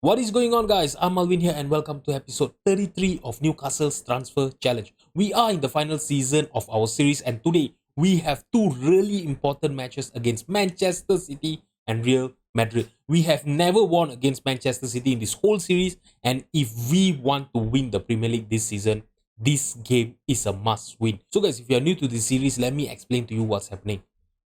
What is going on, guys? I'm Alvin here, and welcome to episode 33 of Newcastle's Transfer Challenge. We are in the final season of our series, and today we have two really important matches against Manchester City and Real Madrid. We have never won against Manchester City in this whole series, and if we want to win the Premier League this season, this game is a must win. So, guys, if you are new to this series, let me explain to you what's happening.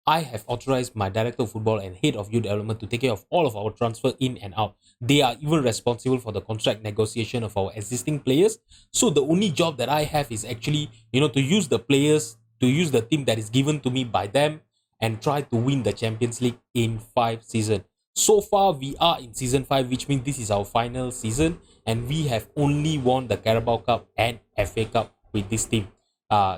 I have authorized my director of football and head of youth development to take care of all of our transfer in and out. They are even responsible for the contract negotiation of our existing players. So the only job that I have is actually, to use the players, to use the team that is given to me by them and try to win the Champions League in 5 seasons. So far, we are in season 5, which means this is our final season, and we have only won the Carabao Cup and FA Cup with this team.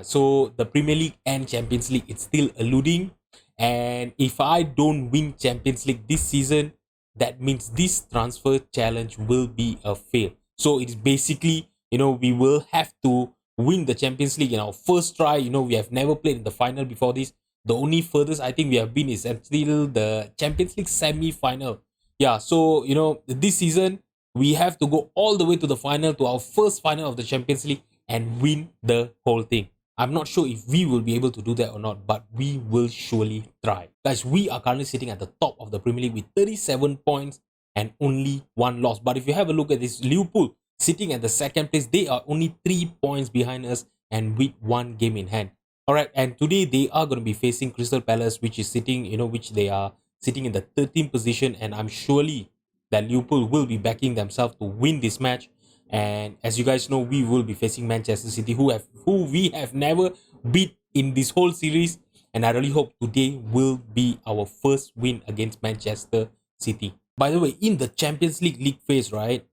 So the Premier League and Champions League, it's still eluding, and if I don't win Champions League this season, that means this transfer challenge will be a fail. So it's basically, we will have to win the Champions League in our first try. We have never played in the final before this. The only furthest I think we have been is until the Champions League semi-final. Yeah, so this season we have to go all the way to the final, to our first final of the Champions League, and win the whole thing. I'm not sure if we will be able to do that or not, but we will surely try. Guys, we are currently sitting at the top of the Premier League with 37 points and only one loss. But if you have a look at this, Liverpool sitting at the second place, they are only 3 points behind us and with one game in hand. All right, and today they are going to be facing Crystal Palace, which is sitting, which they are sitting in the 13th position, and I'm surely that Liverpool will be backing themselves to win this match. And as you guys know, we will be facing Manchester City, who we have never beat in this whole series. And I really hope today will be our first win against Manchester City. By the way, in the Champions League phase, right,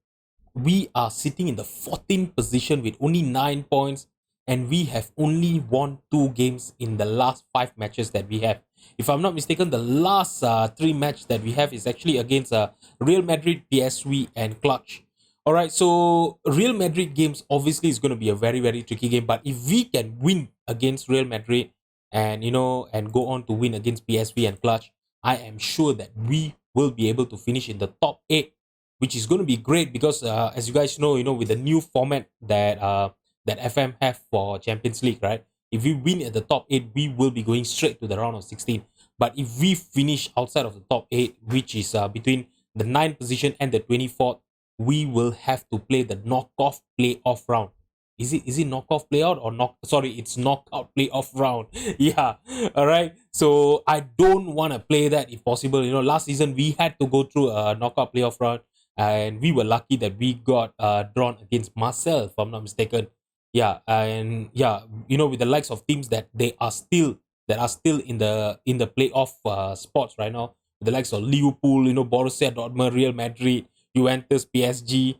we are sitting in the 14th position with only 9 points, and we have only won 2 games in the last 5 matches that we have. If I'm not mistaken, the last 3 match that we have is actually against Real Madrid, PSV, and Clutch. All right, so Real Madrid games obviously is going to be a very, very tricky game. But if we can win against Real Madrid and and go on to win against PSV and Clutch, I am sure that we will be able to finish in the top 8, which is going to be great because as you guys know, with the new format that FM have for Champions League, right? If we win at the top 8, we will be going straight to the round of 16. But if we finish outside of the top 8, which is between the 9th position and the 24th, we will have to play the knockoff playoff round. Is it knockoff playout or knock? Sorry, it's knockout playoff round. Yeah, all right. So I don't want to play that if possible. Last season we had to go through a knockout playoff round, and we were lucky that we got drawn against Marcel, if I'm not mistaken. Yeah, and yeah, with the likes of teams that are still in the playoff spots right now, the likes of Liverpool, Borussia Dortmund, Real Madrid, Juventus, PSG,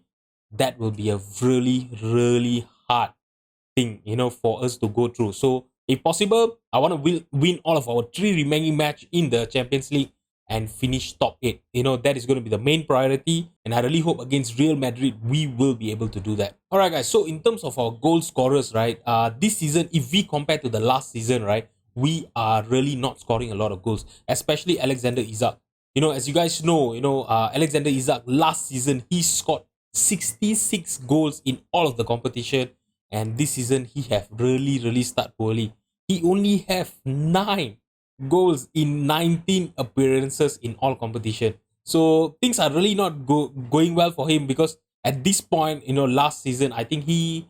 that will be a really, really hard thing, for us to go through. So, if possible, I want to win all of our 3 remaining match in the Champions League and finish top 8. That is going to be the main priority. And I really hope against Real Madrid, we will be able to do that. All right, guys. So, in terms of our goal scorers, right, this season, if we compare to the last season, right, we are really not scoring a lot of goals, especially Alexander Isak. As you guys know, Alexander Isak last season, he scored 66 goals in all of the competition, and this season he have really, really started poorly. He only have 9 goals in 19 appearances in all competition. So things are really not going well for him, because at this point, last season, I think he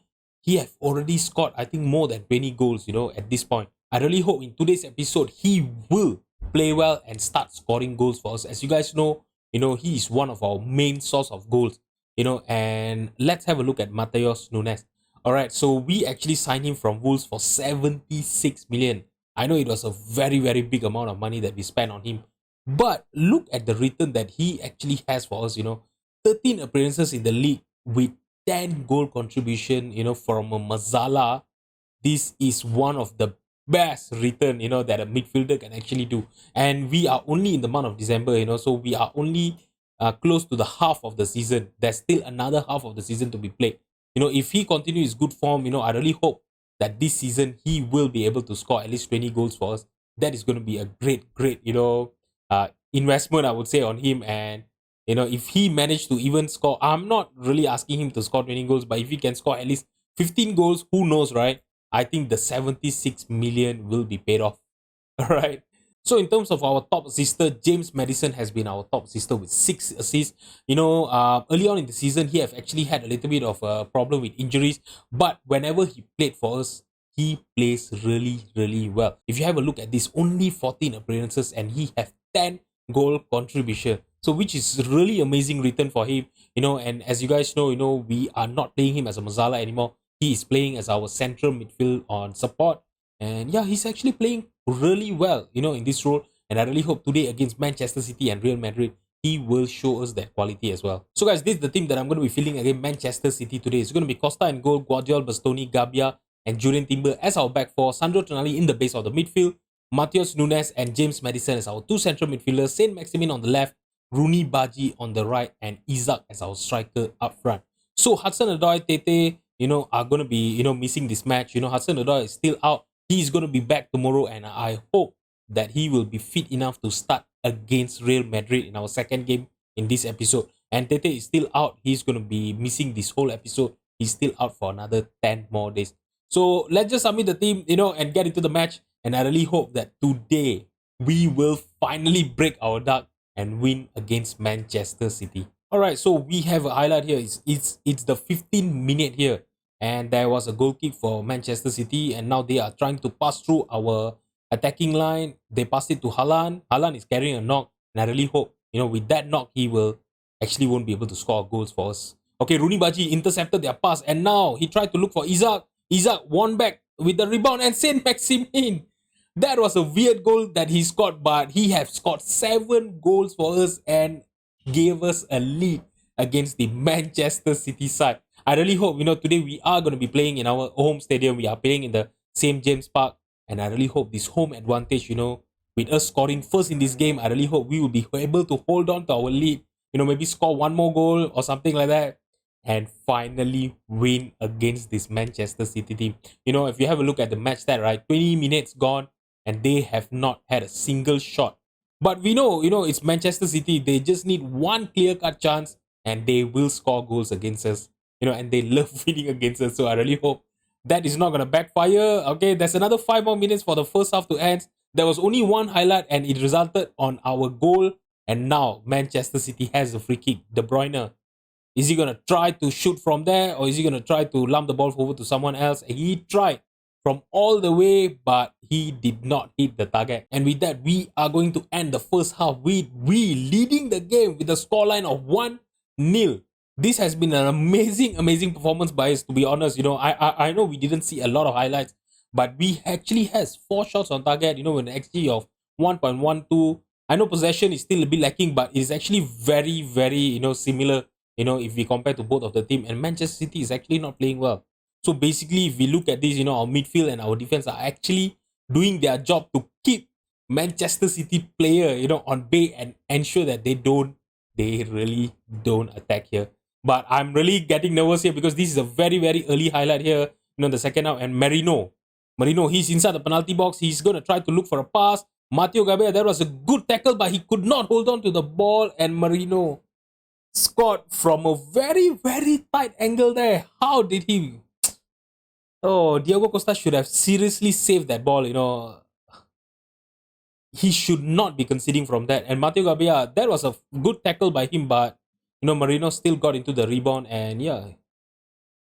have already scored, I think, more than 20 goals, at this point. I really hope in today's episode he will play well and start scoring goals for us. As you guys know, he is one of our main source of goals. And let's have a look at Mateos Nunes. All right, so we actually signed him from Wolves for 76 million. I know it was a very, very big amount of money that we spent on him, but look at the return that he actually has for us. 13 appearances in the league with 10 goal contribution. From a Mazala. This is one of the best return that a midfielder can actually do, and we are only in the month of December. So we are only close to the half of the season. There's still another half of the season to be played. If he continues good form, I really hope that this season he will be able to score at least 20 goals for us. That is going to be a great, investment, I would say, on him. And if he managed to even score, I'm not really asking him to score 20 goals, but if he can score at least 15 goals, who knows, right? I think the 76 million will be paid off. All right. So in terms of our top assister, James Madison has been our top assister with 6 assists. Early on in the season, he have actually had a little bit of a problem with injuries, but whenever he played for us, he plays really, really well. If you have a look at this, only 14 appearances and he have 10 goal contribution. So which is really amazing return for him. And as you guys know, we are not playing him as a Mazala anymore. He is playing as our central midfield on support. And yeah, he's actually playing really well, in this role. And I really hope today against Manchester City and Real Madrid, he will show us that quality as well. So guys, this is the team that I'm going to be fielding against Manchester City today. It's going to be Costa in goal, Guardiola, Bastoni, Gabia, and Julian Timber as our back four, Sandro Tonali in the base of the midfield, Matheus Nunes and James Madison as our two central midfielders, Saint Maximin on the left, Rooney Baji on the right, and Isaac as our striker up front. So Hudson-Odoi, Tete, are going to be, missing this match. Hudson-Odoi is still out. He's going to be back tomorrow, and I hope that he will be fit enough to start against Real Madrid in our second game in this episode. And Tete is still out. He's going to be missing this whole episode. He's still out for another 10 more days. So let's just submit the team, and get into the match. And I really hope that today we will finally break our duck and win against Manchester City. All right, so we have a highlight here. It's the 15th minute here, and there was a goal kick for Manchester City, and now they are trying to pass through our attacking line. They passed it to Haaland. Haaland is carrying a knock, and I really hope, with that knock, he will actually won't be able to score goals for us. Okay, Rooney Baji intercepted their pass, and now he tried to look for Isaac. Isaac won back with the rebound, and Saint Maximin. That was a weird goal that he scored, but he has scored 7 goals for us and gave us a lead against the Manchester City side. I really hope, today we are going to be playing in our home stadium. We are playing in the St. James Park. And I really hope this home advantage, with us scoring first in this game, I really hope we will be able to hold on to our lead. Maybe score one more goal or something like that. And finally win against this Manchester City team. If you have a look at the match stat, right? 20 minutes gone and they have not had a single shot. But we know, it's Manchester City. They just need one clear-cut chance and they will score goals against us. And they love winning against us. So I really hope that is not going to backfire. Okay, there's another 5 more minutes for the first half to end. There was only one highlight and it resulted on our goal. And now Manchester City has a free kick. De Bruyne. Is he going to try to shoot from there or is he going to try to lump the ball over to someone else? He tried from all the way, but he did not hit the target. And with that, we are going to end the first half with we leading the game with a scoreline of 1-0. This has been an amazing performance by us, to be honest. I know we didn't see a lot of highlights, but we actually has 4 shots on target, with an XG of 1.12. I know possession is still a bit lacking, but it's actually very, similar, if we compare to both of the team. And Manchester City is actually not playing well. So basically, if we look at this, our midfield and our defense are actually doing their job to keep Manchester City player, on bay and ensure that they really don't attack here. But I'm really getting nervous here because this is a very, very early highlight here, the second half. And Marino, he's inside the penalty box. He's going to try to look for a pass. Matteo Gabea, that was a good tackle, but he could not hold on to the ball. And Marino scored from a very, very tight angle there. How did he? Oh, Diego Costa should have seriously saved that ball, He should not be conceding from that. And Matteo Gabea, that was a good tackle by him, but, Marino still got into the rebound and, yeah,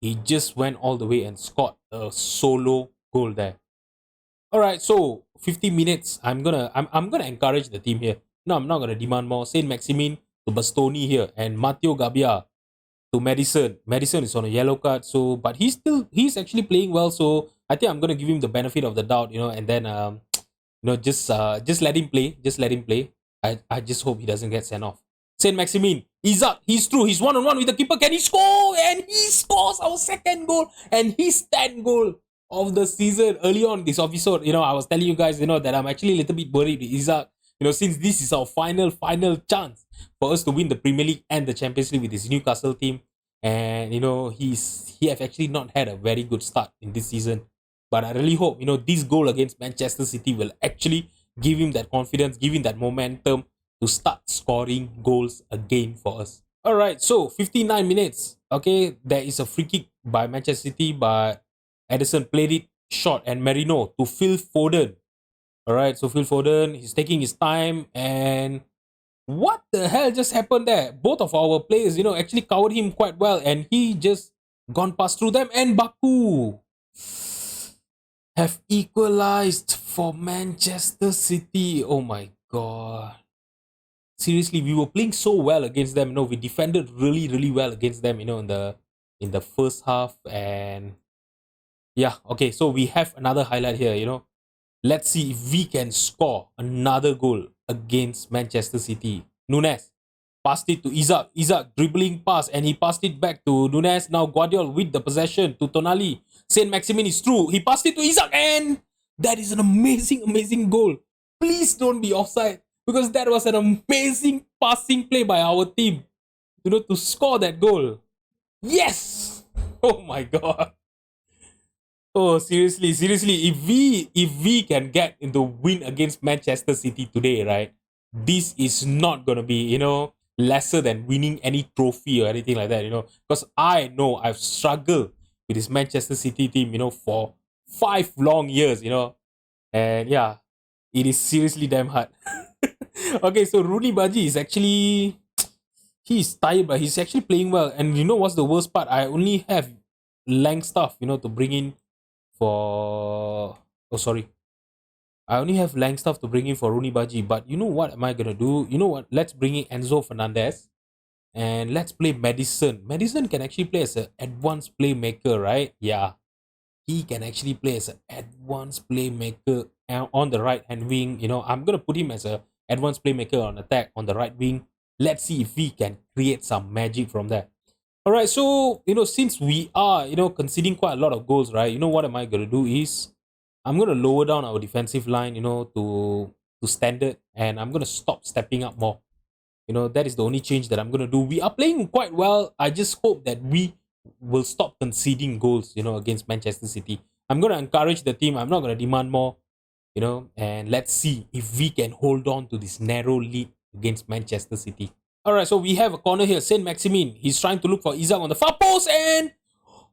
he just went all the way and scored a solo goal there. All right, so 50 minutes. I'm gonna encourage the team here. No, I'm not gonna demand more. Saint Maximin to Bastoni here and Matteo Gabia to Madison. Madison is on a yellow card, so but he's actually playing well. So I think I'm gonna give him the benefit of the doubt, and then just let him play. Just let him play. I just hope he doesn't get sent off. Saint Maximin, Isaac, he's through. He's 1-on-1 with the keeper. Can he score? And he scores our second goal and his 10th goal of the season. Early on this episode, I was telling you guys, that I'm actually a little bit worried with Isaac. Since this is our final chance for us to win the Premier League and the Champions League with this Newcastle team. And, he have actually not had a very good start in this season. But I really hope, this goal against Manchester City will actually give him that confidence, give him that momentum to start scoring goals again for us. All right, so 59 minutes. Okay, there is a free kick by Manchester City, but Edison played it short and Merino to Phil Foden. All right, so Phil Foden, he's taking his time, and what the hell just happened there? Both of our players, actually covered him quite well, and he just gone past through them, and Baku have equalized for Manchester City. Oh my god. Seriously, we were playing so well against them. We defended really, really well against them, in the first half. And yeah, okay, so we have another highlight here. Let's see if we can score another goal against Manchester City. Nunes passed it to Isaac. Isaac dribbling pass, and he passed it back to Nunes. Now Guardiola with the possession to Tonali. Saint Maximin is through. He passed it to Isaac, and that is an amazing, amazing goal. Please don't be offside, because that was an amazing passing play by our team. To score that goal. Yes! Oh my god. Oh, seriously, seriously. If we can get in the win against Manchester City today, right? This is not gonna be, lesser than winning any trophy or anything like that. Because I know I've struggled with this Manchester City team, for 5 long years. And yeah, it is seriously damn hard. Okay, so Rooney Baji is actually he's tired, but he's actually playing well. And you know what's the worst part? I only have Langstaff, to bring in for. Oh, sorry. I only have Langstaff to bring in for Rooney Baji. But you know what am I gonna do? You know what? Let's bring in Enzo Fernandez, and let's play Madison. Madison can actually play as an advanced playmaker, right? Yeah, he can actually play as an advanced playmaker on the right hand wing. I'm gonna put him as a advanced playmaker on attack on the right wing. Let's see if we can create some magic from there. All right, so since we are conceding quite a lot of goals, right? What am I gonna do is I'm gonna lower down our defensive line, to standard, and I'm gonna stop stepping up more. That is the only change that I'm gonna do. We are playing quite well. I just hope that we will stop conceding goals, against Manchester City. I'm gonna encourage the team. I'm not gonna demand more, and let's see if we can hold on to this narrow lead against Manchester City. All right, so we have a corner here. Saint Maximin. He's trying to look for Isaac on the far post, and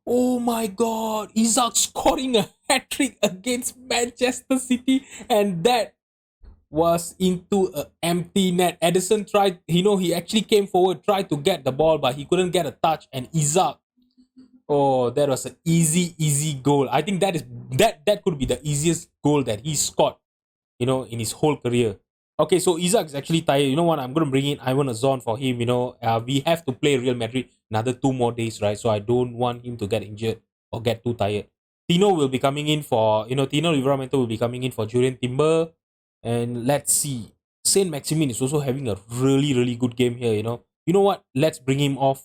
oh my God, Isaac scoring a hat trick against Manchester City, and that was into an empty net. Edison tried, he actually came forward, tried to get the ball, but he couldn't get a touch. And Isaac, oh, that was an easy, easy goal. I think that could be the easiest goal that he scored, in his whole career. Okay, so Isaac is actually tired. You know what? I'm going to bring in Ivan Azon for him. We have to play Real Madrid another 2 more days, right? So I don't want him to get injured or get too tired. Tino will be coming in for, Tino Livramento will be coming in for Julian Timber. And let's see. Saint Maximin is also having a really, really good game here, You know what? Let's bring him off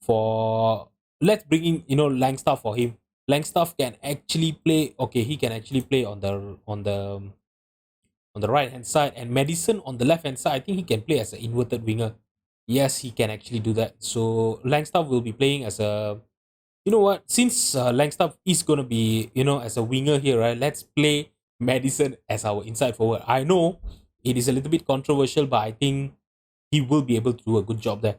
for. Let's bring in, Langstaff for him. Langstaff can actually play. Okay, he can actually play on the right hand side, and Madison on the left hand side. I think he can play as an inverted winger. Yes, he can actually do that. So Langstaff will be playing as a. You know what? Since Langstaff is gonna be as a winger here, right? Let's play Madison as our inside forward. I know it is a little bit controversial, but I think he will be able to do a good job there.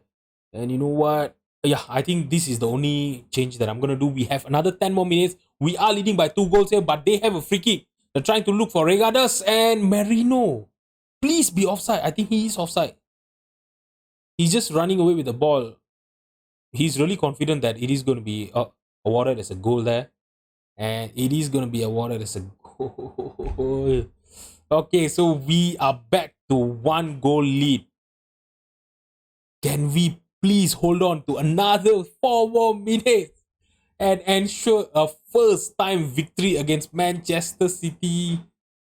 And you know what? Yeah, I think this is the only change that I'm gonna do. We have another 10 more minutes. We are leading by 2 goals here, but they have a free kick. They're trying to look for Regadas and Merino. Please be offside. I think he is offside. He's just running away with the ball. He's really confident that it is going to be awarded as a goal there. And it is going to be awarded as a goal. Okay, so we are back to 1 goal lead. Can we please hold on to another 4 more minutes and ensure a first time victory against Manchester City?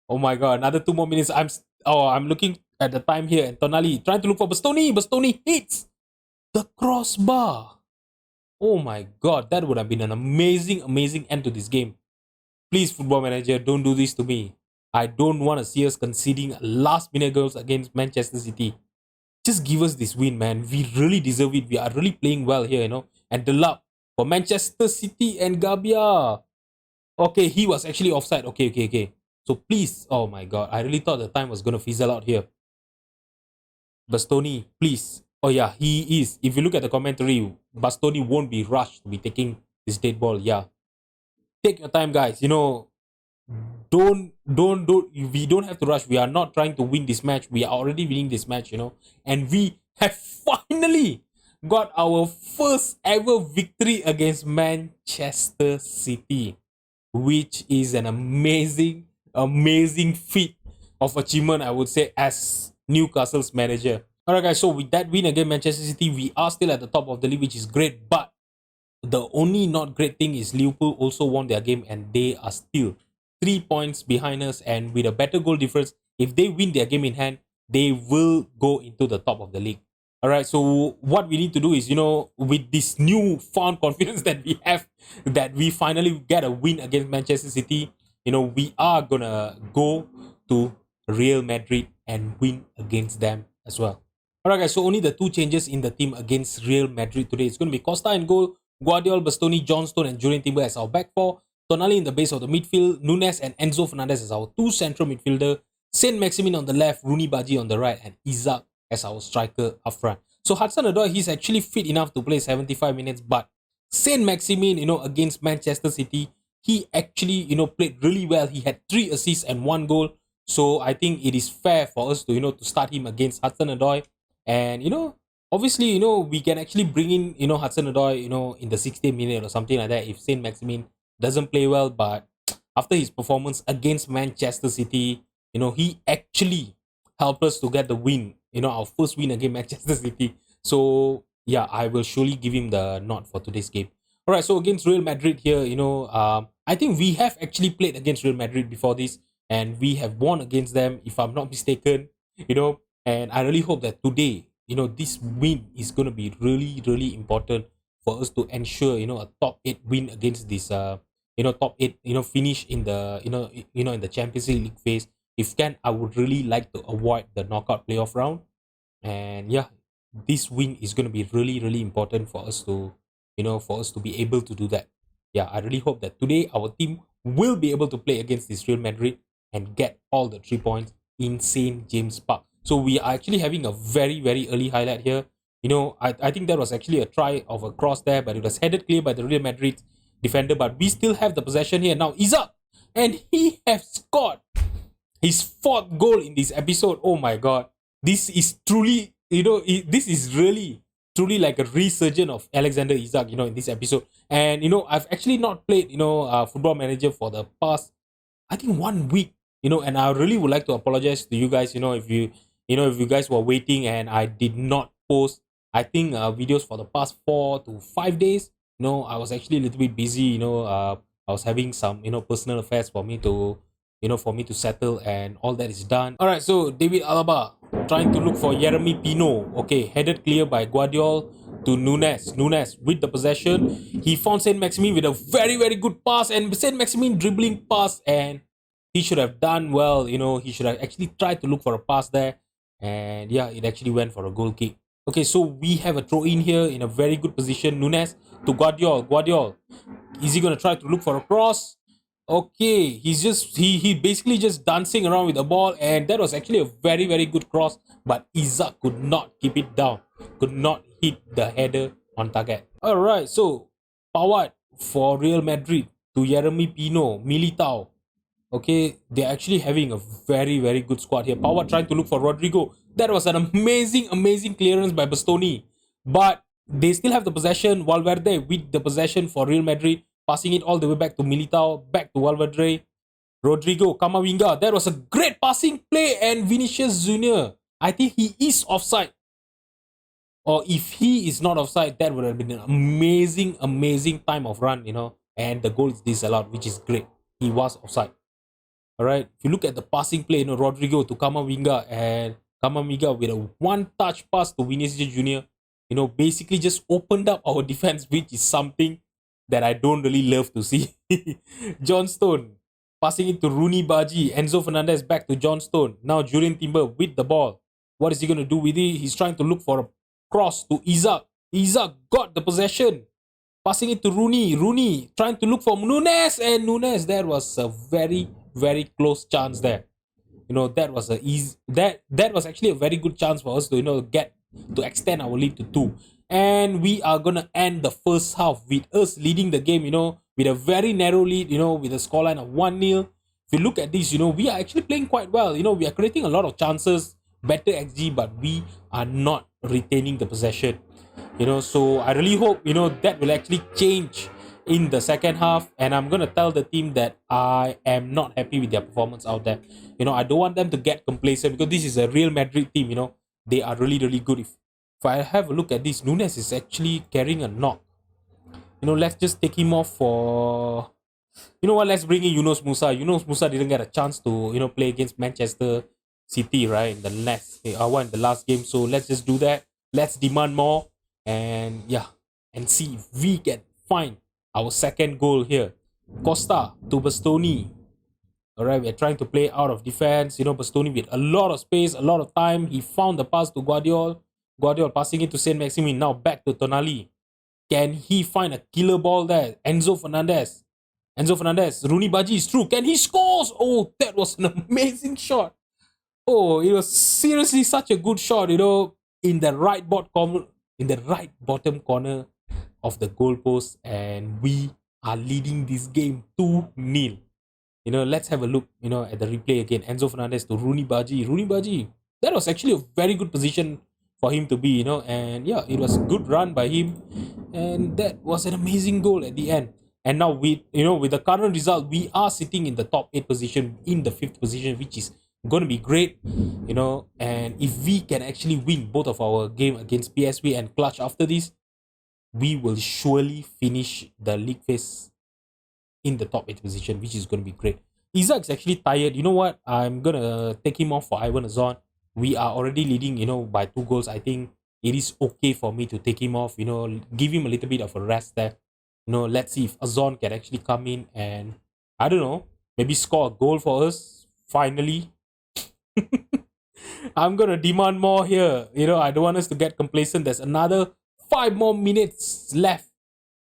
Oh my god, another 2 more minutes. I'm looking at the time here, and Tonali trying to look for Bastoni. Bastoni hits the crossbar. Oh my god, that would have been an amazing, amazing end to this game. Please, Football Manager, don't do this to me. I don't want to see us conceding last minute goals against Manchester City. Just give us this win, man. We really deserve it. We are really playing well here, And the luck for Manchester City and Gabia. Okay, he was actually offside. Okay. So please, oh my god, I really thought the time was going to fizzle out here. Bastoni, please. Oh yeah, he is. If you look at the commentary, Bastoni won't be rushed to be taking this dead ball. Yeah, take your time, guys. Don't. We don't have to rush. We are not trying to win this match. We are already winning this match. And we have finally got our first ever victory against Manchester City, which is an amazing feat of achievement, I would say, as Newcastle's manager. Alright, guys, so with that win against Manchester City, we are still at the top of the league, which is great. But the only not great thing is Liverpool also won their game and they are still 3 points behind us. And with a better goal difference, if they win their game in hand, they will go into the top of the league. All right, so what we need to do is, with this new found confidence that we have, that we finally get a win against Manchester City, we are gonna go to Real Madrid and win against them as well. All right, guys, so only the two changes in the team against Real Madrid today. It's going to be Costa in goal, Guardiola, Bastoni, Johnstone, and Julian Timber as our back four. Tonali in the base of the midfield, Nunes and Enzo Fernandez as our two central midfielder, Saint Maximin on the left, Rooney Baji on the right, and Isaac as our striker up front. So Hudson-Odoi, he's actually fit enough to play 75 minutes, but Saint Maximin, against Manchester City, he actually, played really well. He had 3 assists and 1 goal. So I think it is fair for us to, to start him against Hudson-Odoi. And, obviously, we can actually bring in, Hudson-Odoi, in the 60th minute or something like that if Saint Maximin doesn't play well. But after his performance against Manchester City, he actually helped us to get the win, our first win against Manchester City. So, yeah, I will surely give him the nod for today's game. All right, so against Real Madrid here, I think we have actually played against Real Madrid before this, and we have won against them, if I'm not mistaken, and I really hope that today, this win is going to be really, really important for us to ensure, a top 8 win against this, top 8, finish in the, in the Champions League phase. If can, I would really like to avoid the knockout playoff round. And yeah, this win is going to be really, really important for us to, for us to be able to do that. Yeah, I really hope that today our team will be able to play against this Real Madrid and get all the 3 points in St. James Park. So we are actually having a very, very early highlight here. I think there was actually a try of a cross there, but it was headed clear by the Real Madrid defender. But we still have the possession here. Now Isaac, and he has scored his 4th goal in this episode. Oh my god. This is truly, this is really, truly like a resurgence of Alexander Isaac, in this episode. And, I've actually not played, Football Manager for the past, I think 1 week, and I really would like to apologize to you guys, if you guys were waiting and I did not post, I think, videos for the past 4 to 5 days. I was actually a little bit busy, I was having some, personal affairs for me to, settle, and all that is done. All right, so David Alaba trying to look for Jeremy Pino. Okay, headed clear by Guardiola to Nunes. Nunes with the possession. He found Saint Maximin with a very, very good pass, and Saint Maximin dribbling pass, and he should have done well. He should have actually tried to look for a pass there, and yeah, it actually went for a goal kick. Okay, so we have a throw in here in a very good position. Nunes to Guardiola. Guardiola, is he gonna try to look for a cross? Okay, he basically just dancing around with the ball, and that was actually a very, very good cross, but Isaac could not keep it down, could not hit the header on target. All right, so Pawat for Real Madrid to Jeremy Pino, Militao. Okay, they're actually having a very, very good squad here. Pawat trying to look for Rodrigo. That was an amazing clearance by Bastoni, but they still have the possession. Valverde with the possession for Real Madrid, passing it all the way back to Militao, back to Valverde. Rodrigo, Kamavinga. That was a great passing play, and Vinicius Jr. I think he is offside. Or if he is not offside, that would have been an amazing time of run, and the goal is disallowed, which is great. He was offside. All right. If you look at the passing play, Rodrigo to Kamavinga, and Kamavinga with a one-touch pass to Vinicius Jr., basically just opened up our defense, which is something that I don't really love to see. Johnstone passing it to Rooney Baji. Enzo Fernandez back to Johnstone. Now Julian Timber with the ball. What is he going to do with it? He's trying to look for a cross to Isaac. Isaac got the possession. Passing it to Rooney. Rooney trying to look for Nunes. And Nunes, there was a very, very close chance there. That was a easy that was actually a very good chance for us to get to extend our lead to two. And we are gonna end the first half with us leading the game, with a very narrow lead, with a scoreline of 1-0. If you look at this, we are actually playing quite well. We are creating a lot of chances, better XG, but we are not retaining the possession. So I really hope that will actually change in the second half. And I'm gonna tell the team that I am not happy with their performance out there. I don't want them to get complacent, because this is a Real Madrid team. They are really, really good. If I have a look at this, Nunes is actually carrying a knock. Let's just take him off for. You know what? Let's bring in Yunus Musa. Yunus Musa didn't get a chance to play against Manchester City, right, in the last game. So let's just do that. Let's demand more, and yeah, and see if we can find our second goal here. Costa to Bastoni. All right, we're trying to play out of defense. Bastoni with a lot of space, a lot of time. He found the pass to Guardiola. Guardiola passing it to Saint Maximin. Now back to Tonali. Can he find a killer ball there? Enzo Fernandez. Rooney Baji is through. Can he score? Oh, that was an amazing shot. Oh, it was seriously such a good shot. In the right bottom corner of the goalpost, and we are leading this game 2-0. Let's have a look, at the replay again. Enzo Fernandez to Rooney Baji. That was actually a very good position for him to be, and yeah, it was a good run by him, and that was an amazing goal at the end. And now with the current result, we are sitting in the top 8 position, in the 5th position, which is going to be great, and if we can actually win both of our game against PSV and Clutch after this, we will surely finish the league phase in the top 8 position, which is going to be great. Isak's actually tired. You know what? I'm going to take him off for Ivan Azon. We are already leading, by 2 goals. I think it is okay for me to take him off, give him a little bit of a rest there. Let's see if Azon can actually come in and, I don't know, maybe score a goal for us, finally. I'm going to demand more here. I don't want us to get complacent. There's another 5 more minutes left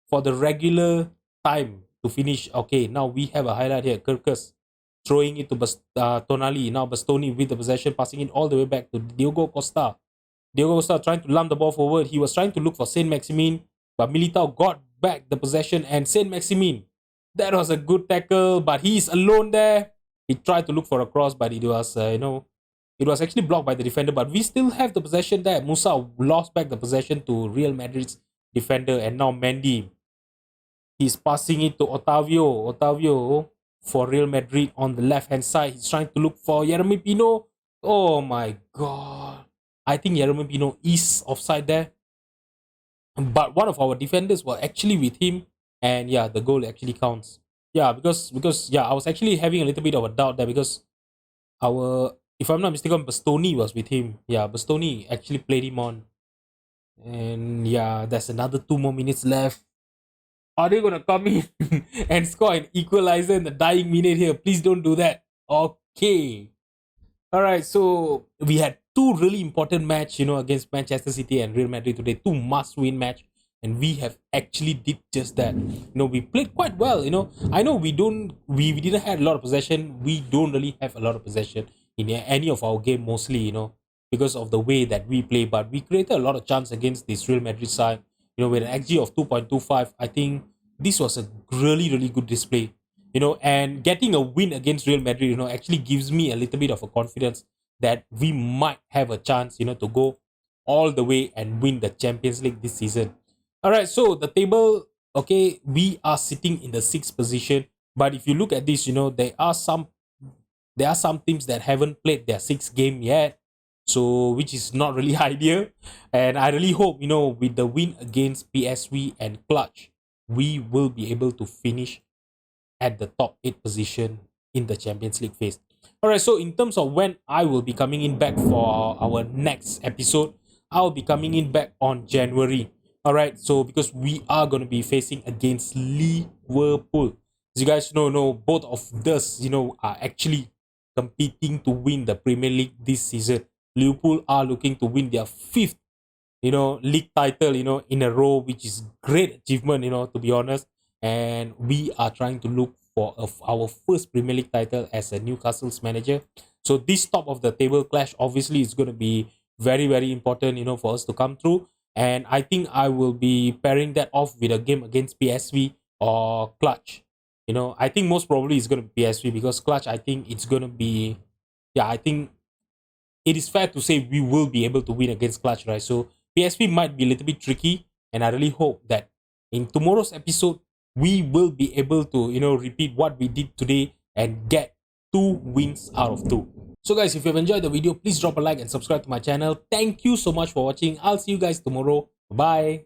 for the regular time to finish. Okay, now we have a highlight here. Kirkus throwing it to Tonali. Now Bastoni with the possession, passing it all the way back to Diogo Costa. Diogo Costa trying to lump the ball forward. He was trying to look for Saint Maximin, but Militao got back the possession, and Saint Maximin, that was a good tackle, but he's alone there. He tried to look for a cross, but it was, it was actually blocked by the defender, but we still have the possession there. Musa lost back the possession to Real Madrid's defender, and now Mendy. He's passing it to Otavio. Otavio for Real Madrid on the left-hand side. He's trying to look for Jeremy Pino. Oh my god. I think Jeremy Pino is offside there. But one of our defenders was actually with him. And yeah, the goal actually counts. Yeah, because yeah, I was actually having a little bit of a doubt there, because if I'm not mistaken, Bastoni was with him. Yeah, Bastoni actually played him on. And yeah, there's another 2 more minutes left. Are they gonna come in and score an equalizer in the dying minute here? Please don't do that. Okay. Alright, so we had 2 really important match, against Manchester City and Real Madrid today. 2 must-win match. And we have actually did just that. We played quite well, I know we didn't have a lot of possession. We don't really have a lot of possession in any of our game mostly, because of the way that we play. But we created a lot of chance against this Real Madrid side. With an XG of 2.25, I think this was a really, really good display. And getting a win against Real Madrid, actually gives me a little bit of a confidence that we might have a chance, to go all the way and win the Champions League this season. All right, so the table, okay, we are sitting in the 6th position. But if you look at this, there are some teams that haven't played their 6th game yet. So, which is not really ideal. And I really hope, with the win against PSV and Clutch, we will be able to finish at the top 8 position in the Champions League phase. Alright, so in terms of when I will be coming in back for our next episode, I'll be coming in back on January. Alright, so because we are going to be facing against Liverpool. As you guys know, both of us, are actually competing to win the Premier League this season. Liverpool are looking to win their 5th, league title, in a row, which is great achievement, to be honest. And we are trying to look for our first Premier League title as a Newcastle's manager. So this top of the table clash obviously is going to be very, very important, for us to come through. And I think I will be pairing that off with a game against PSV or Clutch. I think most probably it's going to be PSV, because Clutch, I think it's going to be, yeah, I think it is fair to say we will be able to win against Clutch, right? So PSV might be a little bit tricky, and I really hope that in tomorrow's episode we will be able to repeat what we did today and get 2 wins out of 2. So guys, if you've enjoyed the video, please drop a like and subscribe to my channel. Thank you so much for watching. I'll see you guys tomorrow. Bye.